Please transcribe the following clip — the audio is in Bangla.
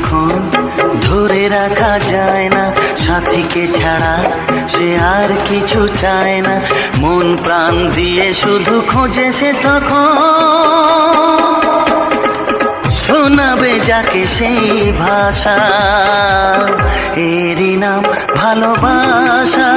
যখন ধরে রাখা যায় না, সাথীকে ছাড়া সে আর কিছু চায় না, মন প্রাণ দিয়ে শুধু খোঁজে সে তখন শোনাবে যাকে সেই ভাষা, এরই নাম ভালোবাসা।